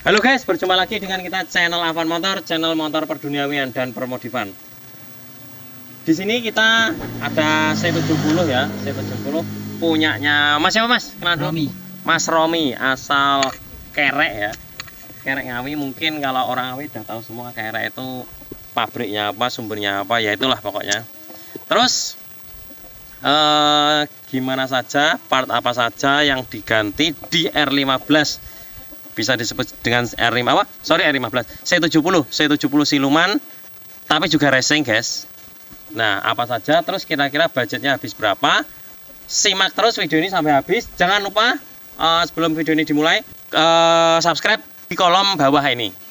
Halo guys, berjumpa lagi dengan kita channel Avan Motor, channel motor perduniawian dan permodifan. Di sini kita ada C70 ya, C70 punyanya Mas siapa Mas? Kenal dulu. Romi. Mas Romi, asal Kerek ya. Kerek Ngawi, mungkin kalau orang Ngawi udah tahu semua Kerek itu pabriknya apa, sumbernya apa, ya itulah pokoknya. Terus gimana saja, part apa saja yang diganti di R15, bisa disebut dengan R15 C70 siluman, tapi juga racing guys. Nah apa saja, terus kira-kira budgetnya habis berapa, simak terus video ini sampai habis. Jangan lupa sebelum video ini dimulai, subscribe di kolom bawah ini.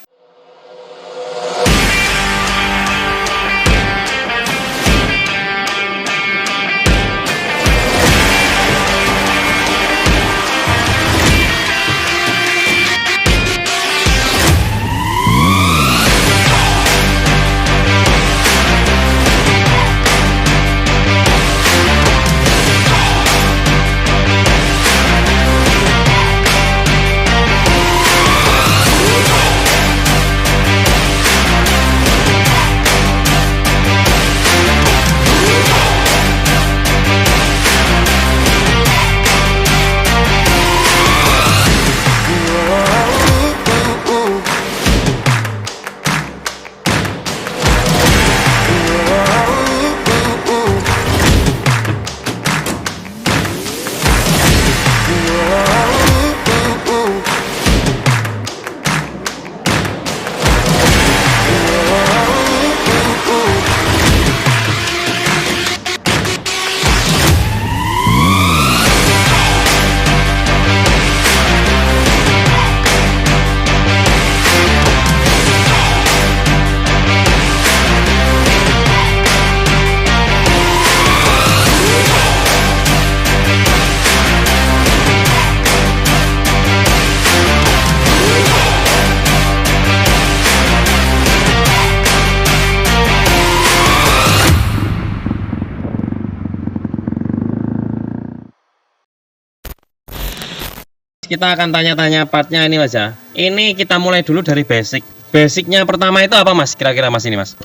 Kita akan tanya-tanya partnya ini Mas ya. Ini kita mulai dulu dari basic. Basicnya pertama itu apa Mas? Kira-kira Mas ini Mas?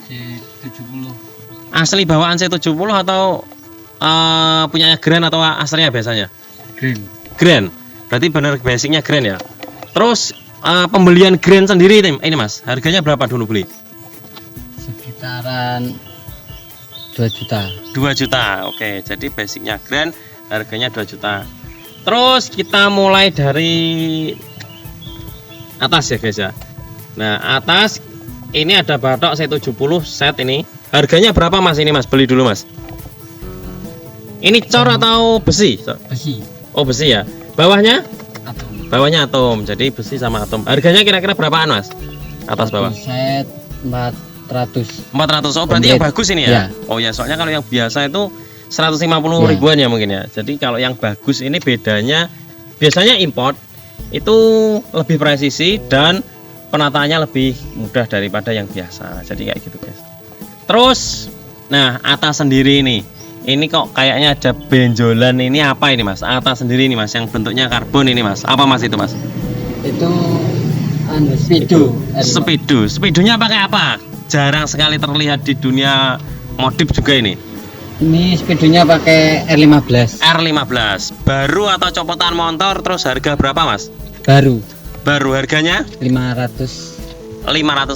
C70. Asli bawaan C70 atau punyanya Grand atau aslinya biasanya? Grand. Berarti benar basicnya Grand ya. Terus pembelian Grand sendiri ini Mas, harganya berapa dulu beli? Sekitaran 2 juta. 2 juta. Oke, jadi basicnya Grand, harganya 2 juta. Terus kita mulai dari atas ya guys ya. Nah atas ini ada batok C70 set ini. Harganya berapa Mas ini Mas? Beli dulu Mas. Ini cor atau besi? Besi. Oh besi ya. Bawahnya? Atom. Bawahnya atom. Jadi besi sama atom. Harganya kira-kira berapaan Mas? Atas bawah? Set 400. 400. Oh berarti yang bagus ini ya? Oh ya, soalnya kalau yang biasa itu 150 ribuan ya mungkin ya. Jadi kalau yang bagus ini bedanya, biasanya import itu lebih presisi dan penataannya lebih mudah daripada yang biasa. Jadi kayak gitu guys. Terus nah atas sendiri ini kok kayaknya ada benjolan, ini apa ini Mas? Atas sendiri ini Mas, yang bentuknya karbon ini Mas. Apa Mas itu Mas? Itu speedo. Speedonya pakai apa? Jarang sekali terlihat di dunia modif juga ini. Ini speedonya pakai R15. R15 baru atau copotan motor? Terus harga berapa Mas? Baru harganya 500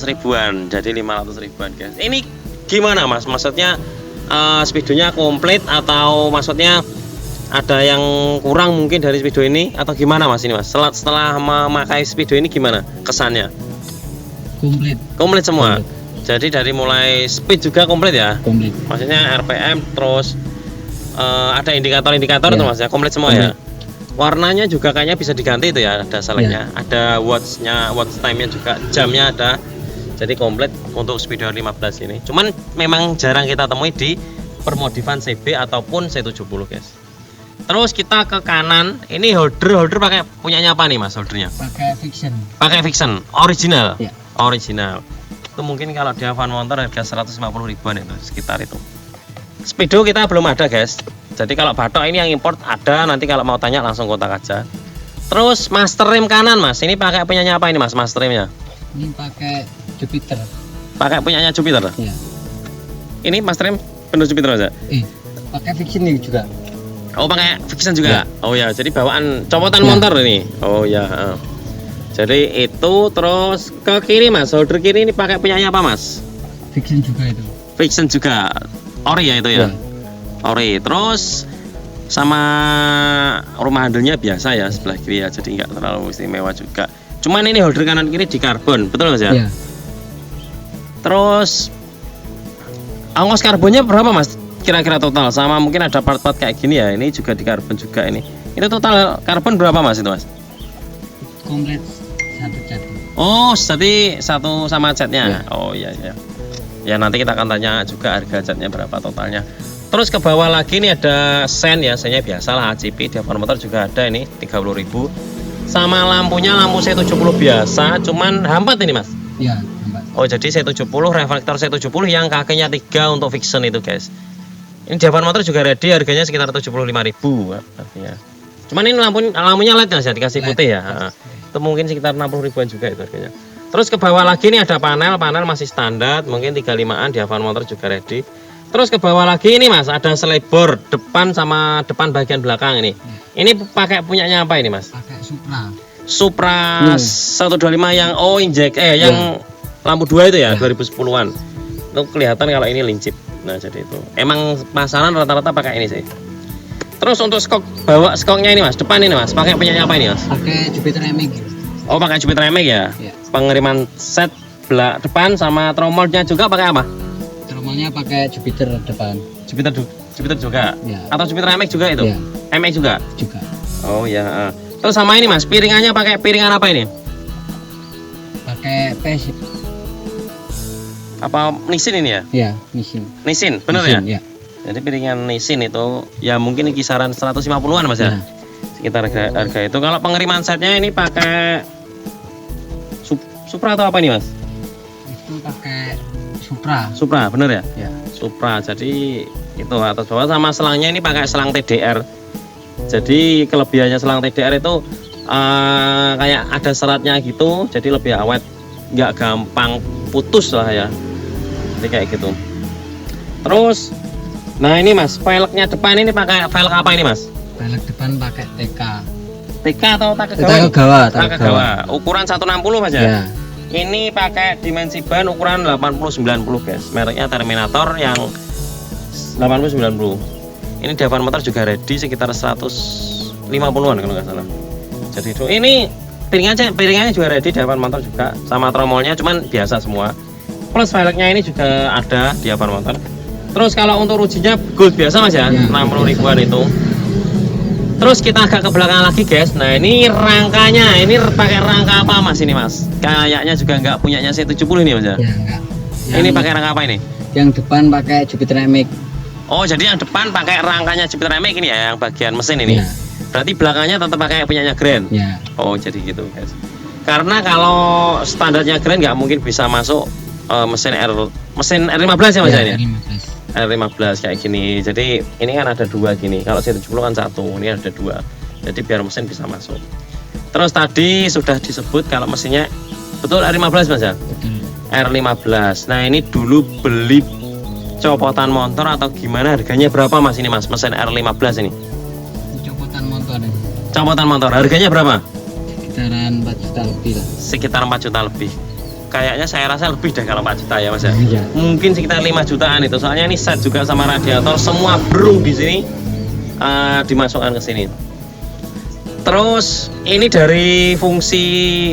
ribuan. Jadi 500 ribuan guys. Ini gimana Mas? Maksudnya speedonya komplit atau maksudnya ada yang kurang mungkin dari speedo ini atau gimana Mas ini Mas? Setelah memakai speedo ini gimana kesannya? Komplit semua. Komplit. Jadi dari mulai speed juga komplit ya? Komplit. Maksudnya RPM, terus ada indikator-indikator itu Mas ya? Komplit semua ya? Warnanya juga kayaknya bisa diganti itu ya, ada seleknya, ada watch time-nya juga, jamnya ada. Jadi komplit untuk Speedo 15 ini. Cuman memang jarang kita temui di permodifan CB ataupun C70 guys. Terus kita ke kanan, ini holder pakai punyanya apa nih Mas holdernya? Pakai Fiction. Original. Ya. Original. Itu mungkin kalau di Avan Motor harga 150 ribuan itu sekitar itu. Speedo kita belum ada guys. Jadi kalau batok ini yang import ada, nanti kalau mau tanya langsung kontak aja. Terus master rem kanan mas, ini pakai punyanya apa ini mas, master remnya? Ini pakai Jupiter. Pakai punyanya Jupiter? Ya. Ini master rem bener Jupiter mas ya? Pakai fiction ini juga. Oh pakai fiction juga? Ya. Oh ya, jadi bawaan copotan motor ini? Oh ya. Jadi itu terus ke kiri mas, holder kiri ini pakai punyanya apa mas? Fiction juga itu. Fiction juga, ori ya itu ya? Ori, terus sama rumah handlenya biasa ya sebelah kiri ya, jadi nggak terlalu istimewa juga. Cuman ini holder kanan kiri di karbon, betul mas ya? Iya. Terus ongkos karbonnya berapa mas? Kira-kira total sama mungkin ada part-part kayak gini ya, ini juga di karbon juga ini. Itu total karbon berapa mas itu mas? Komplit satu cat. Oh, jadi satu sama catnya. Ya. Oh iya iya. Ya nanti kita akan tanya juga harga catnya berapa totalnya. Terus ke bawah lagi ini ada sen ya, sennya biasa lah ACP, diapon motor juga ada ini 30.000. Sama lampunya lampu C70 biasa, cuman hampat ini mas. Iya, hampat. Oh jadi C70 reflektor C70 yang kakinya 3 untuk fiction itu guys. Ini diapon motor juga ready, harganya sekitar 75.000 artinya. Cuman ini lampunya LED mas ya, dikasih putih ya. Itu mungkin sekitar 60.000-an juga itu harganya. Terus ke bawah lagi ini ada panel masih standar, mungkin 35-an, diapon motor juga ready. Terus ke bawah lagi ini mas, ada selebor depan sama depan bagian belakang ini. Ini pakai punyanya apa ini mas? Pakai Supra. Supra 125 yang injek yang lampu 2 itu ya, 2010-an. Itu kelihatan kalau ini lincip. Nah jadi itu emang pasaran rata-rata pakai ini sih. Terus untuk skoknya ini mas, depan ini mas, pakai punyanya apa ini mas? Pakai Jupiter MX. Oh pakai Jupiter MX ya? Iya. Pengiriman set depan sama tromolnya juga pakai apa? Tromolnya pakai Jupiter depan. Jupiter juga? Ya. Atau Jupiter MX juga itu? Ya. MX juga? Juga. Oh ya. Terus sama ini mas, piringannya pakai piringan apa ini? Pakai PS. Apa Nissin ini ya? Ya, Nissin. Nissin, bener Nissin, ya? Jadi piringan Nissin itu ya mungkin kisaran 150-an mas ya? Sekitar harga itu. Kalau pengiriman setnya ini pakai Supra atau apa ini mas? Itu pakai Supra. Supra, bener ya? Ya. Supra, jadi itu atas bawah sama selangnya ini pakai selang TDR. Jadi kelebihannya selang TDR itu kayak ada seratnya gitu, jadi lebih awet, nggak gampang putus lah ya. Jadi kayak gitu. Terus, nah ini mas, velgnya depan ini pakai velg apa ini mas? Velg depan pakai TK. TK atau Takagawa? Takagawa. Ukuran 160 mas ya? Ya. Ini pakai dimensi ban ukuran 80-90 guys. Mereknya Terminator yang 80-90. Ini diapon motor juga ready sekitar 150-an kalau nggak salah. Jadi itu ini piringannya juga ready, diapon motor juga sama tromolnya cuman biasa semua. Plus velgnya ini juga ada diapon motor. Terus kalau untuk rujinya gold biasa mas ya, 60.000-an itu. Terus kita agak ke belakang lagi guys. Nah ini rangkanya, ini pakai rangka apa mas ini mas? Kayaknya juga nggak punyanya C70 ini mas ya? Ya enggak. Ini pakai rangka apa ini? Yang depan pakai Jupiter MX. Oh jadi yang depan pakai rangkanya Jupiter MX ini ya, yang bagian mesin ini. Ya. Berarti belakangnya tetap pakai punyanya Grand. Ya. Oh jadi gitu guys. Karena kalau standarnya Grand nggak mungkin bisa masuk mesin R15 ya mas ya, ini? R15 kayak gini. Jadi ini kan ada dua gini. Kalau C70 kan satu, ini ada dua. Jadi biar mesin bisa masuk. Terus tadi sudah disebut kalau mesinnya betul R15 mas ya? Betul. R15. Nah ini dulu beli copotan motor atau gimana, harganya berapa mas ini mas, mesin R15 ini? Copotan motor ini. Copotan motor harganya berapa? Sekitaran 4 juta lebih lah. Sekitar 4 juta lebih. Kayaknya saya rasa lebih deh kalau 4 juta ya mas ya. Iya. Mungkin sekitar 5 jutaan itu. Soalnya ini set juga sama radiator, semua brung di sini dimasukkan ke sini. Terus ini dari fungsi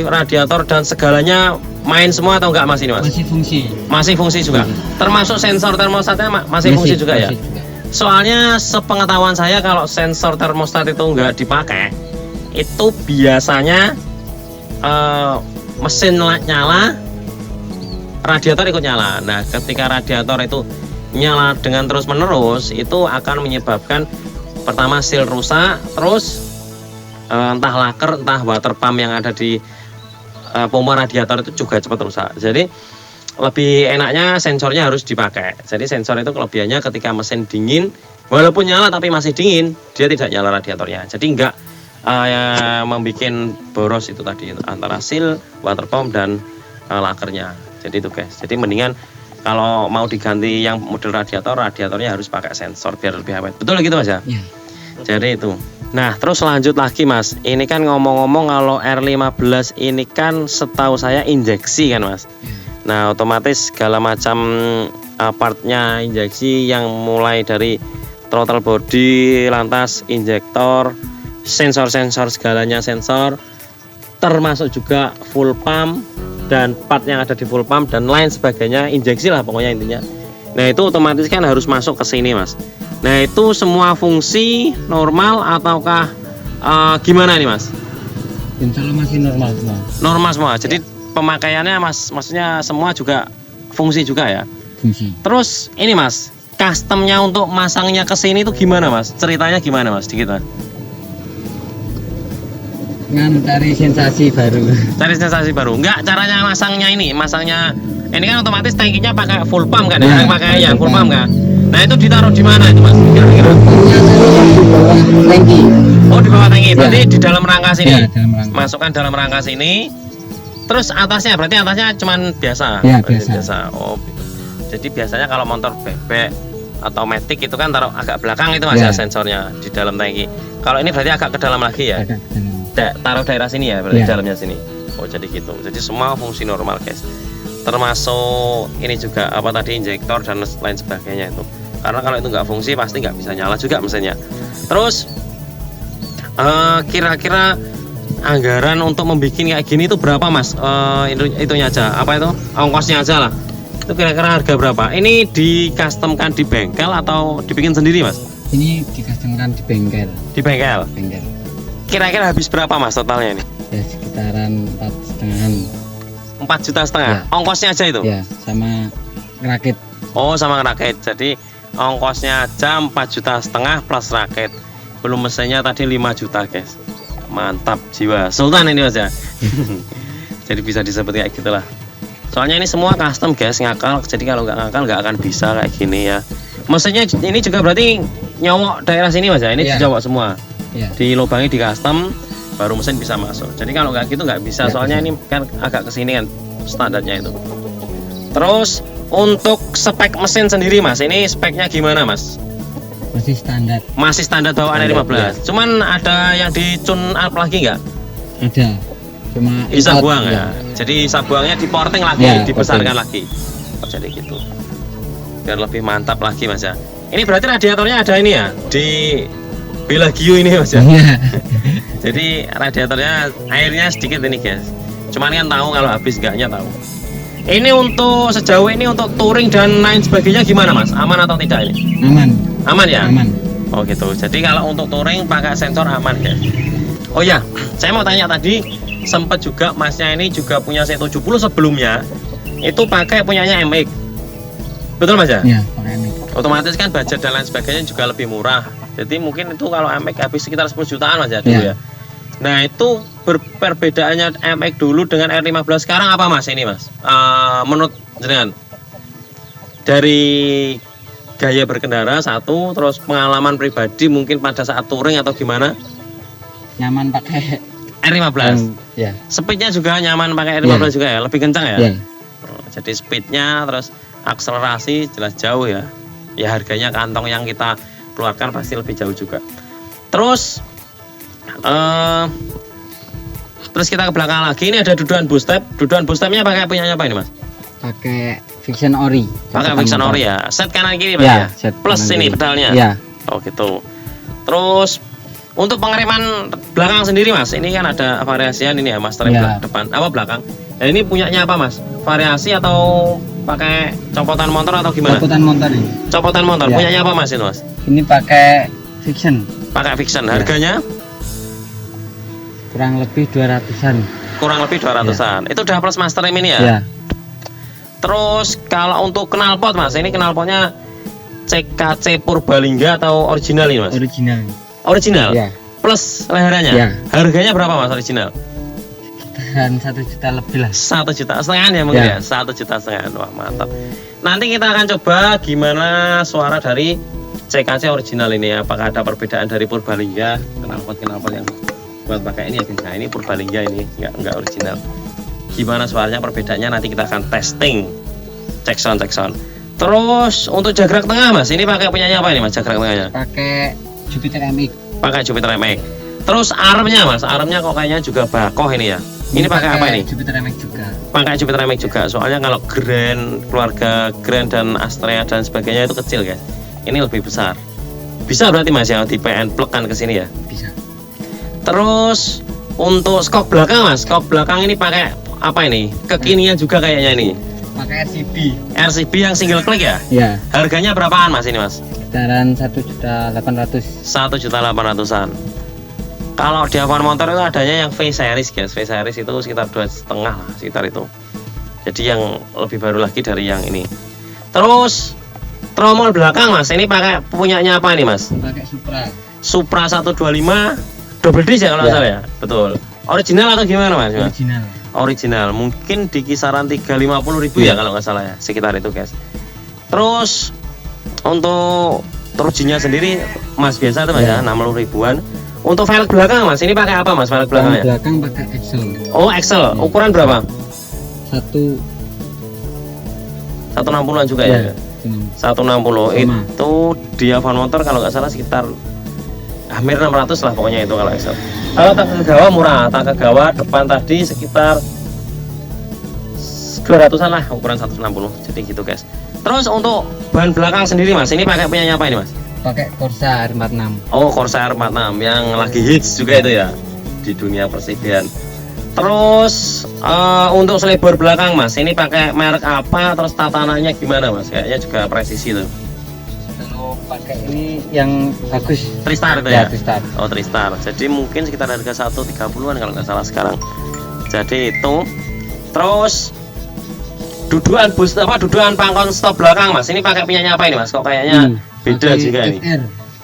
radiator dan segalanya main semua atau enggak mas ini mas? Masih fungsi. Masih fungsi juga. Termasuk sensor termostatnya masih fungsi juga ya. Juga. Soalnya sepengetahuan saya kalau sensor termostat itu enggak dipakai, itu biasanya mesin nyala, radiator ikut nyala. Nah, ketika radiator itu nyala dengan terus-menerus, itu akan menyebabkan pertama seal rusak, terus entah laker, entah water pump yang ada di pompa radiator itu juga cepat rusak. Jadi lebih enaknya sensornya harus dipakai. Jadi sensor itu kelebihannya ketika mesin dingin, walaupun nyala tapi masih dingin, dia tidak nyala radiatornya. Jadi enggak membuat boros itu tadi antara seal, water pump dan lakernya. Jadi itu guys. Jadi mendingan kalau mau diganti yang model radiatornya harus pakai sensor biar lebih awet. Betul gitu Mas ya? Iya. Jadi itu. Nah, terus lanjut lagi Mas. Ini kan ngomong-ngomong kalau R15 ini kan setahu saya injeksi kan Mas. Iya. Nah, otomatis segala macam partnya injeksi yang mulai dari throttle body, lantas injektor, sensor-sensor segalanya sensor, termasuk juga full pump dan part yang ada di full pump dan lain sebagainya, injeksi lah pokoknya intinya. Nah, itu otomatis kan harus masuk ke sini Mas. Nah, itu semua fungsi normal ataukah gimana nih Mas? Insya Allah masih normal semua. Normal semua. Jadi pemakaiannya Mas, maksudnya semua juga fungsi juga ya. Fungsi. Terus ini Mas, customnya untuk masangnya ke sini itu gimana Mas? Ceritanya gimana Mas? Dikit Mas. Cari sensasi baru. Cari sensasi baru. Enggak, caranya masangnya ini kan otomatis tangkinya pakai full pump kan Ya, ya, pakai yang full pump kan. Nah, itu ditaruh di mana itu Mas? Kira-kira. Di bawah tangki. Oh, di bawah tangki. Ya. Berarti di dalam rangka sini. Ya, dalam rangka. Masukkan dalam rangka sini. Terus atasnya cuman biasa. Ya, Berarti biasa. Oh. Jadi biasanya kalau motor bebek atau matic itu kan taruh agak belakang itu Mas ya, Ya. sensornya di dalam tangki. Kalau ini berarti agak ke dalam lagi ya. Ada dalam. Taruh daerah sini ya, berarti Ya. dalamnya sini. Oh, jadi gitu. Jadi semua fungsi normal guys. Termasuk ini juga apa tadi injektor dan lain sebagainya itu. Karena kalau itu nggak fungsi pasti nggak bisa nyala juga mesinnya. Terus kira-kira anggaran untuk membuat kayak gini itu berapa Mas? Itunya aja, apa itu? Ongkosnya aja lah. Itu kira-kira harga berapa? Ini di customkan di bengkel atau dibikin sendiri Mas? Ini dikasihkan di bengkel. Di bengkel. Bengkel. Kira-kira habis berapa Mas totalnya ini? Ya sekitaran 4,5. 4,5 juta. Ya. Ongkosnya aja itu? Ya, sama rakit. Oh, sama rakit. Jadi ongkosnya aja 4,5 juta plus rakit. Belum mesinnya tadi 5 juta guys. Mantap jiwa. Sultan ini Mas ya. Jadi bisa disebut kayak gitulah. Soalnya ini semua custom guys, ngakal. Jadi kalau nggak ngakal nggak akan bisa kayak gini ya. Mesinnya ini juga berarti nyowok daerah sini Mas ya. Ini Ya. dijawab semua. Ya. Dilubangi di custom baru mesin bisa masuk. Jadi kalau nggak gitu nggak bisa. Nggak Soalnya bisa. ini kan agak kesini kan standarnya itu. Terus untuk spek mesin sendiri Mas, ini speknya gimana Mas? Masih standar. Masih standar bawaan Standar, R15. Cuman ada yang di tune up lagi nggak? Ada. Cuma Bisa import, buang ya. Jadi bisa buangnya di porting lagi, Ya, dibesarkan porting. lagi. Oh, jadi gitu. Biar lebih mantap lagi Mas ya. Ini berarti radiatornya ada ini ya di Belagio ini Mas ya. Iya. Jadi radiatornya airnya sedikit ini guys. Cuman kan tahu kalau habis enggaknya tahu. Ini untuk sejauh ini untuk touring dan lain sebagainya gimana Mas? Aman atau tidak ini? Aman. Aman ya? Aman. Oh gitu. Jadi kalau untuk touring pakai sensor aman ya. Oh ya, saya mau tanya tadi sempat juga Masnya ini juga punya C70 sebelumnya itu pakai punyanya MX. Betul Mas ya? Ya, pakai ini. Otomatis kan budget dan lain sebagainya juga lebih murah. Jadi mungkin itu kalau MX habis sekitar 10 jutaan Mas ya dulu Ya. ya. Nah itu perbedaannya MX dulu dengan R15 sekarang apa Mas ini Mas? Menurut jenengan dari gaya berkendara satu, terus pengalaman pribadi mungkin pada saat touring atau gimana? Nyaman pakai R15. ya. Speednya juga nyaman pakai R15 juga ya, lebih kencang ya? Ya. Oh, jadi speednya terus akselerasi jelas jauh ya. Ya harganya kantong yang kita keluarkan pasti lebih jauh juga. Terus terus kita ke belakang lagi, ini ada dudukan boost step. Dudukan boost stepnya pakai punyanya apa ini Mas? Pakai Fiction Ori. Pakai Fiction Ori ya. Set kanan kiri Mas Ya, ya. set Plus kanan ini kiri. pedalnya. Ya. Oh gitu. Terus untuk pengereman belakang sendiri Mas, ini kan ada variasian ini ya Mas, rem Ya. depan apa belakang. Dan ini punyanya apa Mas? Variasi atau pakai copotan motor atau gimana? Copotan motor ini. Copotan motor. Ya. Punyanya apa Mas ini Mas? Ini pakai Fiction. Pakai Fiction. Ya. Harganya Kurang lebih 200-an. kurang lebih 200-an. Itu udah plus master rem ini ya? Ya. Terus kalau untuk knalpot Mas, ini knalpotnya CKC Purbalingga atau original ini Mas? Original. Original? Ya. Plus leherannya? Ya. Harganya berapa Mas original? Dan 1 juta lebih lah. 1,5 juta ya mungkin ya? Ya. 1,5 juta. Wah mantap. Nanti kita akan coba gimana suara dari CKC original ini. Apakah ada perbedaan dari Purbalingga knalpot yang buat pakai ini ya guys. Nah ini Purbalingga, ini nggak original. Gimana suaranya perbedaannya nanti kita akan testing, cek sound. Terus untuk jagrak tengah mas, ini pakai punyanya apa ini mas, jagrak tengahnya? Pakai Jupiter MX. Pakai Jupiter MX. Terus armnya mas, armnya kok kayaknya juga bakoh ini ya. Ini pakai apa ini? Jupiter MX juga. Pakai Jupiter MX juga. Soalnya kalau Grand, keluarga Grand dan Astrea dan sebagainya itu kecil guys. Ini lebih besar. Bisa berarti mas ya di PN plug kan ke sini ya. Bisa. Terus untuk skok belakang mas, skok belakang ini pakai apa ini? Kekinian juga kayaknya ini. Pakai RCB. RCB yang single click ya? Ya. Harganya berapaan mas ini mas? Sekitaran 1.800.000. 1.800.000-an. Kalau di Avon Motor itu adanya yang V series guys. V series itu sekitar 2,5 lah, sekitar itu. Jadi yang lebih baru lagi dari yang ini. Terus tromol belakang mas, ini pakai punyanya apa ini mas? Pakai Supra Supra. 125 double disc ya kalau nggak Ya. salah ya? Betul. Original atau gimana mas? Original. Original, mungkin di kisaran 350.000 ya kalau nggak salah ya, sekitar itu guys. Terus untuk terujinya sendiri mas biasa tuh mas ya, 60 ribuan. Untuk velg belakang mas, ini pakai apa mas velg belakangnya? Belakang pakai Excel. Oh Excel, ukuran berapa? 160-an juga ya? 160 itu di Avon Motor kalau nggak salah sekitar hampir 600 lah pokoknya itu kalau Excel. Kalau Takagawa murah, Takagawa depan tadi sekitar 200-an lah, ukuran 160, jadi gitu guys. Terus untuk ban belakang sendiri mas, ini pakai punyanya apa ini mas? Pakai Corsa R46. Oh Corsa R46 yang lagi hits juga itu ya di dunia persibian. Terus untuk selebor belakang mas, ini pakai merek apa? Terus tatanannya gimana mas? Kayaknya juga presisi tuh. Kalau pakai ini yang bagus. Tristar itu ya? Ya, Tristar. Oh Tristar. Jadi mungkin sekitar harga 130-an kalau nggak salah sekarang. Jadi itu. Terus dudukan bus apa? Dudukan pangkon stop belakang mas. Ini pakai punyanya apa ini mas? Kok kayaknya beda juga ini?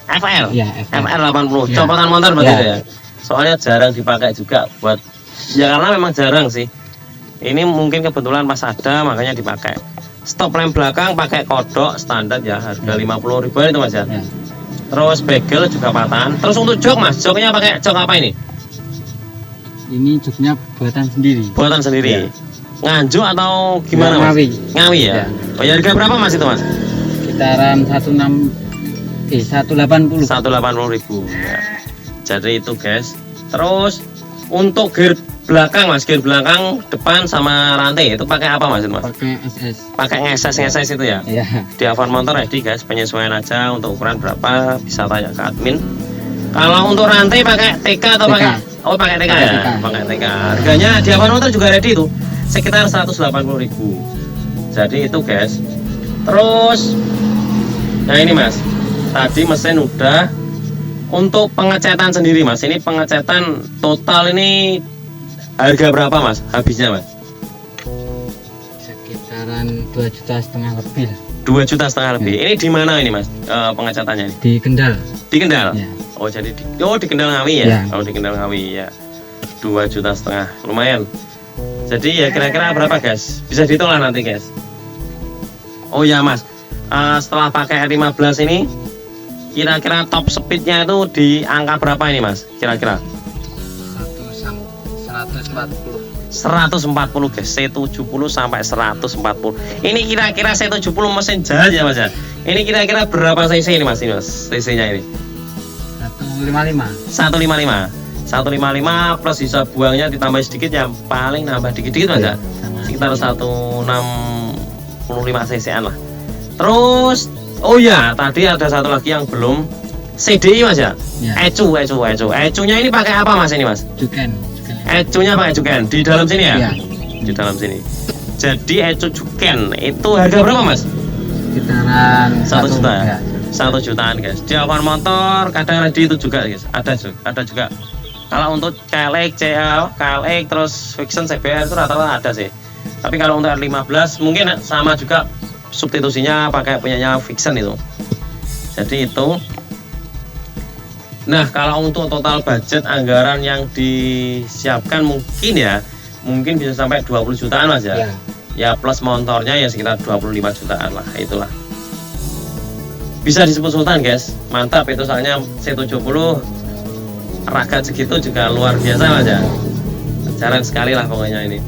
FR. Ya, FR 80. Ya. Copotan motor berarti Ya. itu ya. Soalnya jarang dipakai juga buat ya karena memang jarang sih. Ini mungkin kebetulan pas ada makanya dipakai. Stop lamp belakang pakai kodok standar ya, harga 50 ribuan itu mas ya. Ya. Terus bagel juga patahan. Terus untuk jok mas, joknya pakai jok apa ini? Ini joknya buatan sendiri. Buatan sendiri. Ya. Nganjuk atau gimana mas? Ngawi. Ngawi ya. Ya. Oh ya harga berapa mas itu mas? Sekitaran 180. 180.000 ya. Jadi itu guys. Terus untuk gear belakang mas, gear belakang depan sama rantai itu pakai apa mas itu mas? Pakai SS. Pakai ngeses itu ya. Ya. Di Avon Motor ready guys, penyesuaian aja untuk ukuran berapa bisa tanya ke admin. Kalau untuk rantai pakai TK atau TK. pakai oh pakai TK ya? TK. Pakai TK. Harganya di Avon Motor juga ready tuh sekitar 180.000. Jadi itu guys. Terus nah ini mas, tadi mesin udah. Untuk pengecetan sendiri mas, ini pengecetan total ini harga berapa mas habisnya mas? Sekitaran 2,5 juta lebih lah. 2,5 juta lebih. Ini di mana ini mas pengecatannya ini? Di Kendal. Di Kendal. Ya. Oh jadi di Kendal Ngawi ya? Ya. Oh di Kendal Ngawi ya. 2,5 juta, lumayan. Jadi ya kira-kira berapa guys? Bisa dihitung lah nanti guys. Oh ya mas, setelah pakai R15 ini kira-kira top speednya itu di angka berapa ini mas? Kira-kira 140 guys, C70 sampai 140. Ini kira-kira C70 mesin jahat ya mas ya? Ini kira-kira berapa cc ini mas? Ini mas, cc nya ini 155. 155 plus sisa buangnya ditambah sedikit ya, paling nambah dikit-dikit mas ya? Sekitar 165 cc-an lah. Terus oh ya, tadi ada satu lagi yang belum CDI mas ya? Ya. ECU-nya ini pakai apa mas ini mas? Juken. ECU-nya pakai Juken di dalam sini ya? Ya. Di dalam sini. Jadi ECU Juken itu harga berapa mas? Sekitaran 1 juta ya? Ya. 1 jutaan guys. Di Avon Motor kadang ready itu juga guys. Ada juga. Kalau untuk KLX, CL, KLX terus Fiction, CBR itu rata-rata ada sih. Tapi kalau untuk R15 mungkin sama juga, substitusinya pakai punyanya Fiction itu. Jadi itu. Nah kalau untuk total budget anggaran yang disiapkan mungkin bisa sampai 20 jutaan mas ya. Ya. Ya plus motornya ya sekitar 25 jutaan lah, itulah. Bisa disebut sultan guys, mantap itu soalnya C70 ragat segitu juga luar biasa Mas ya. Jarang sekali lah pokoknya ini.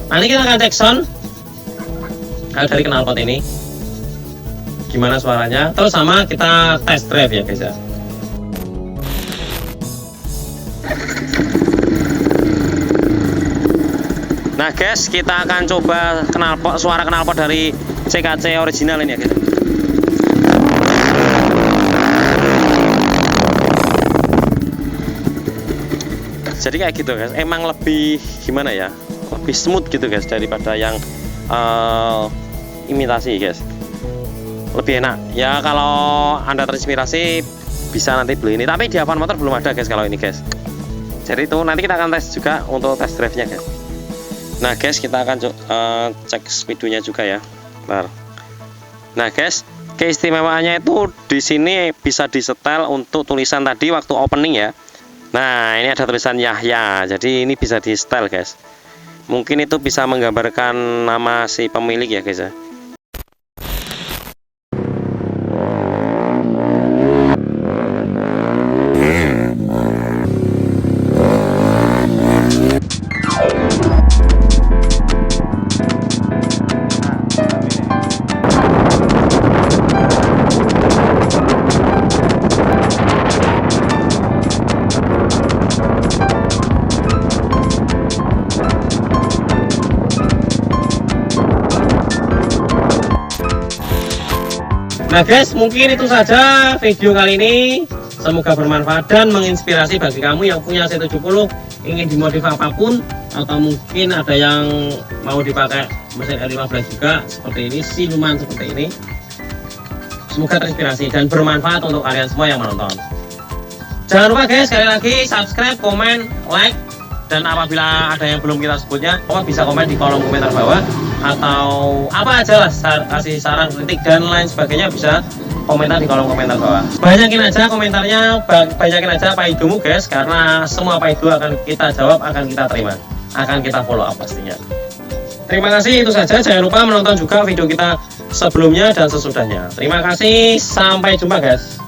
Nanti kita akan cek sound dari knalpot ini gimana suaranya, terus sama kita test drive ya guys ya. Nah guys, kita akan coba suara knalpot dari CKC original ini ya guys. Jadi kayak gitu guys, emang lebih gimana ya, lebih smooth gitu guys daripada yang imitasi guys, lebih enak ya. Kalau anda terinspirasi bisa nanti beli ini, tapi di Avan Motor belum ada guys kalau ini guys. Jadi itu nanti kita akan tes juga untuk test drive nya guys. Nah guys, kita akan cek speedonya juga ya. Bentar. Nah guys, keistimewaannya itu di sini bisa disetel untuk tulisan tadi waktu opening ya. Nah ini ada tulisan Yahya, jadi ini bisa di setel guys. Mungkin itu bisa menggambarkan nama si pemilik ya guys ya. Nah guys, mungkin itu saja video kali ini. Semoga bermanfaat dan menginspirasi bagi kamu yang punya C70, ingin dimodif apapun, atau mungkin ada yang mau dipakai mesin R15 juga seperti ini, siluman seperti ini. Semoga terinspirasi dan bermanfaat untuk kalian semua yang menonton. Jangan lupa guys, sekali lagi subscribe, komen, like, dan apabila ada yang belum kita sebutnya, bisa komen di kolom komentar bawah, atau apa aja lah, kasih saran, kritik dan lain sebagainya bisa komentar di kolom komentar bawah. Banyakin aja komentarnya, banyakin aja paidomu guys, karena semua paido akan kita jawab, akan kita terima, akan kita follow up pastinya. Terima kasih, itu saja. Jangan lupa menonton juga video kita sebelumnya dan sesudahnya. Terima kasih, sampai jumpa guys.